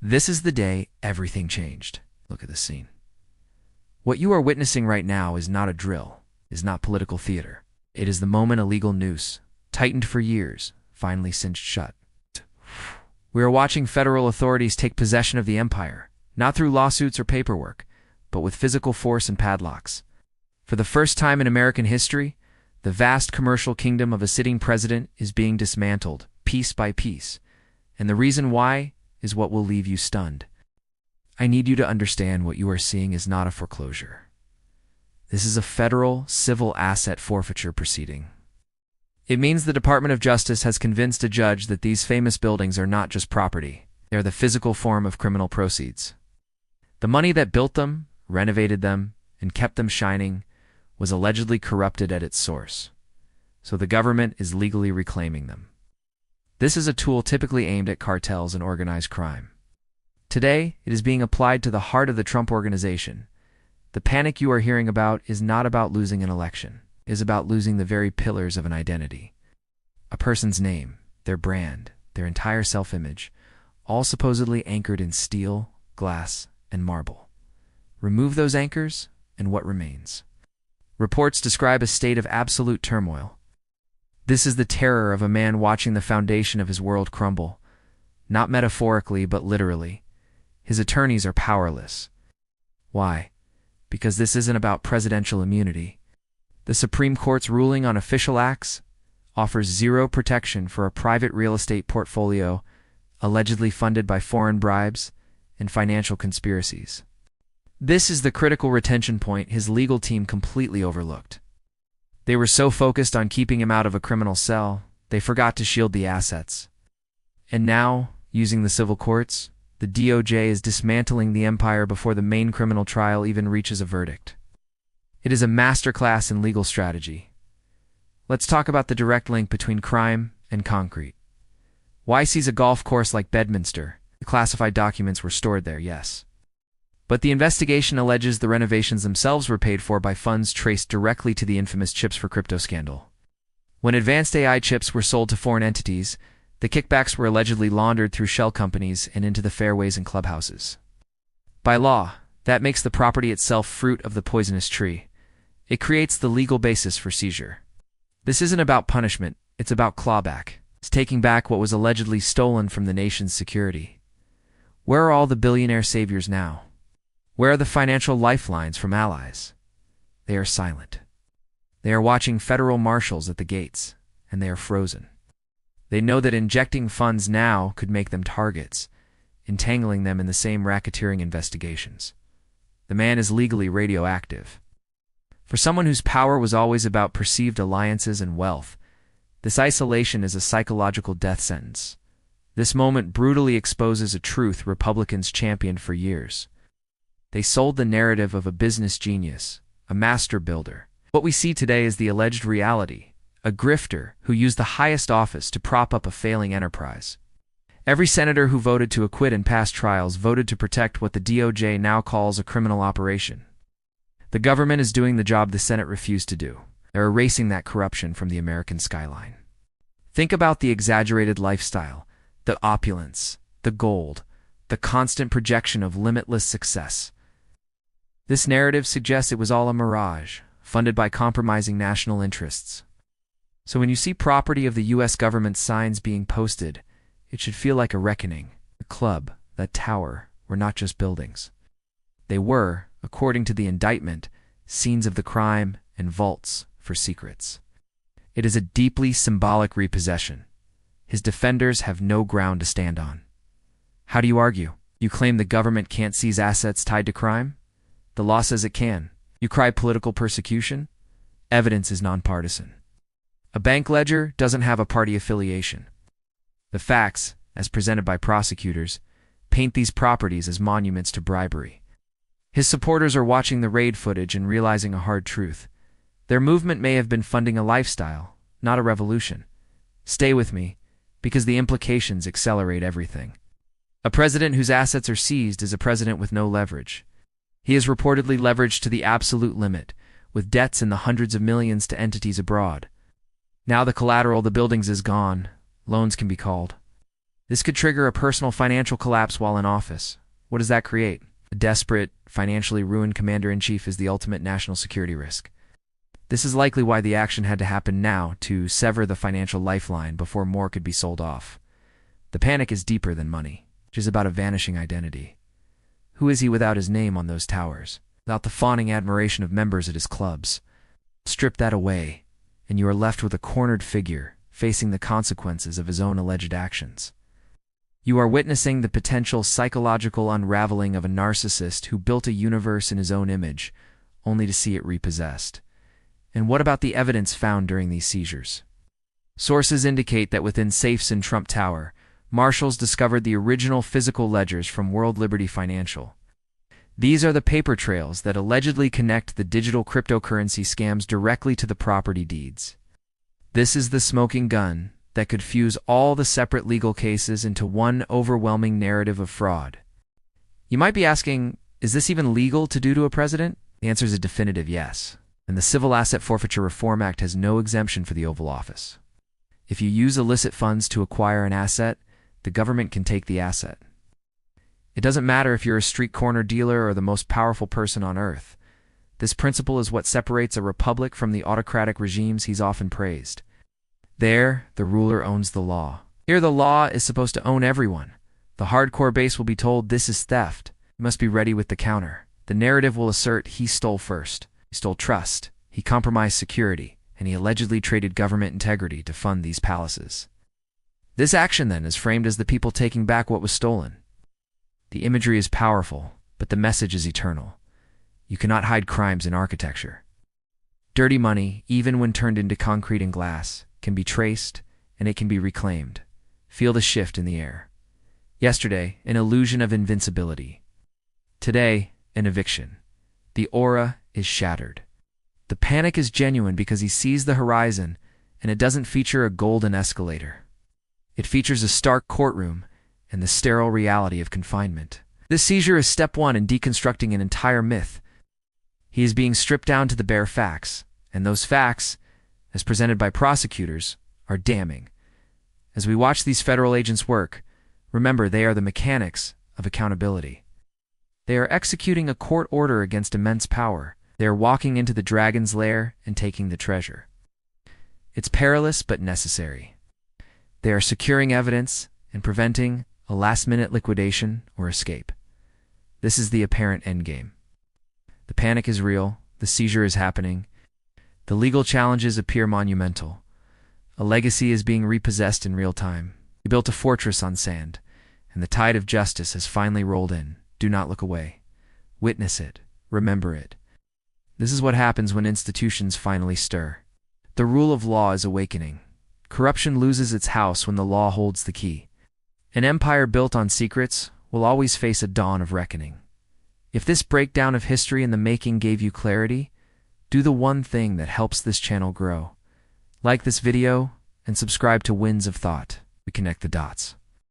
This is the day everything changed. Look at this scene. What you are witnessing right now is not a drill, is not political theater. It is the moment a legal noose, tightened for years, finally cinched shut. We are watching federal authorities take possession of the empire, not through lawsuits or paperwork, but with physical force and padlocks. For the first time in American history, the vast commercial kingdom of a sitting president is being dismantled, piece by piece. And the reason why is what will leave you stunned. I need you to understand what you are seeing is not a foreclosure. This is a federal civil asset forfeiture proceeding. It means the Department of Justice has convinced a judge that these famous buildings are not just property, they are the physical form of criminal proceeds. The money that built them, renovated them, and kept them shining was allegedly corrupted at its source. So the government is legally reclaiming them. This is a tool typically aimed at cartels and organized crime. Today, it is being applied to the heart of the Trump organization. The panic you are hearing about is not about losing an election. It is about losing the very pillars of an identity. A person's name, their brand, their entire self-image, all supposedly anchored in steel, glass, and marble. Remove those anchors, and what remains? Reports describe a state of absolute turmoil. This is the terror of a man watching the foundation of his world crumble, not metaphorically but literally. His attorneys are powerless. Why? Because this isn't about presidential immunity. The Supreme Court's ruling on official acts offers zero protection for a private real estate portfolio allegedly funded by foreign bribes and financial conspiracies. This is the critical retention point his legal team completely overlooked. They were so focused on keeping him out of a criminal cell, they forgot to shield the assets. And now, using the civil courts, the DOJ is dismantling the empire before the main criminal trial even reaches a verdict. It is a masterclass in legal strategy. Let's talk about the direct link between crime and concrete. Why seize a golf course like Bedminster? The classified documents were stored there, yes. But the investigation alleges the renovations themselves were paid for by funds traced directly to the infamous chips for crypto scandal. When advanced AI chips were sold to foreign entities, the kickbacks were allegedly laundered through shell companies and into the fairways and clubhouses. By law, that makes the property itself fruit of the poisonous tree. It creates the legal basis for seizure. This isn't about punishment, it's about clawback. It's taking back what was allegedly stolen from the nation's security. Where are all the billionaire saviors now? Where are the financial lifelines from allies? They are silent. They are watching federal marshals at the gates, and they are frozen. They know that injecting funds now could make them targets, entangling them in the same racketeering investigations. The man is legally radioactive. For someone whose power was always about perceived alliances and wealth, this isolation is a psychological death sentence. This moment brutally exposes a truth Republicans championed for years. They sold the narrative of a business genius, a master builder. What we see today is the alleged reality. A grifter who used the highest office to prop up a failing enterprise. Every senator who voted to acquit in past trials voted to protect what the DOJ now calls a criminal operation. The government is doing the job the Senate refused to do. They're erasing that corruption from the American skyline. Think about the exaggerated lifestyle, the opulence, the gold, the constant projection of limitless success. This narrative suggests it was all a mirage, funded by compromising national interests. So when you see property of the U.S. government signs being posted, it should feel like a reckoning. The club, that tower, were not just buildings. They were, according to the indictment, scenes of the crime and vaults for secrets. It is a deeply symbolic repossession. His defenders have no ground to stand on. How do you argue? You claim the government can't seize assets tied to crime? The law says it can. You cry political persecution? Evidence is nonpartisan. A bank ledger doesn't have a party affiliation. The facts, as presented by prosecutors, paint these properties as monuments to bribery. His supporters are watching the raid footage and realizing a hard truth. Their movement may have been funding a lifestyle, not a revolution. Stay with me, because the implications accelerate everything. A president whose assets are seized is a president with no leverage. He is reportedly leveraged to the absolute limit, with debts in the hundreds of millions to entities abroad. Now the collateral, the buildings, is gone. Loans can be called. This could trigger a personal financial collapse while in office. What does that create? A desperate, financially ruined commander-in-chief is the ultimate national security risk. This is likely why the action had to happen now, to sever the financial lifeline before more could be sold off. The panic is deeper than money. It is about a vanishing identity. Who is he without his name on those towers? Without the fawning admiration of members at his clubs? Strip that away, and you are left with a cornered figure facing the consequences of his own alleged actions. You are witnessing the potential psychological unraveling of a narcissist who built a universe in his own image, only to see it repossessed. And what about the evidence found during these seizures? Sources indicate that within safes in Trump Tower, marshals discovered the original physical ledgers from World Liberty Financial. These are the paper trails that allegedly connect the digital cryptocurrency scams directly to the property deeds. This is the smoking gun that could fuse all the separate legal cases into one overwhelming narrative of fraud. You might be asking, is this even legal to do to a president? The answer is a definitive yes. And the Civil Asset Forfeiture Reform Act has no exemption for the Oval Office. If you use illicit funds to acquire an asset, the government can take the asset. It doesn't matter if you're a street corner dealer or the most powerful person on earth. This principle is what separates a republic from the autocratic regimes he's often praised. There, the ruler owns the law. Here, the law is supposed to own everyone. The hardcore base will be told this is theft. You must be ready with the counter. The narrative will assert he stole first. He stole trust. He compromised security. And he allegedly traded government integrity to fund these palaces. This action, then, is framed as the people taking back what was stolen. The imagery is powerful, but the message is eternal. You cannot hide crimes in architecture. Dirty money, even when turned into concrete and glass, can be traced, and it can be reclaimed. Feel the shift in the air. Yesterday, an illusion of invincibility. Today, an eviction. The aura is shattered. The panic is genuine because he sees the horizon, and it doesn't feature a golden escalator. It features a stark courtroom and the sterile reality of confinement. This seizure is step one in deconstructing an entire myth. He is being stripped down to the bare facts, and those facts, as presented by prosecutors, are damning. As we watch these federal agents work, remember they are the mechanics of accountability. They are executing a court order against immense power. They are walking into the dragon's lair and taking the treasure. It's perilous but necessary. They are securing evidence and preventing a last-minute liquidation or escape. This is the apparent endgame. The panic is real, the seizure is happening, the legal challenges appear monumental. A legacy is being repossessed in real time. We built a fortress on sand, and the tide of justice has finally rolled in. Do not look away. Witness it. Remember it. This is what happens when institutions finally stir. The rule of law is awakening. Corruption loses its house when the law holds the key. An empire built on secrets will always face a dawn of reckoning. If this breakdown of history in the making gave you clarity, do the one thing that helps this channel grow. Like this video and subscribe to Winds of Thought. We connect the dots.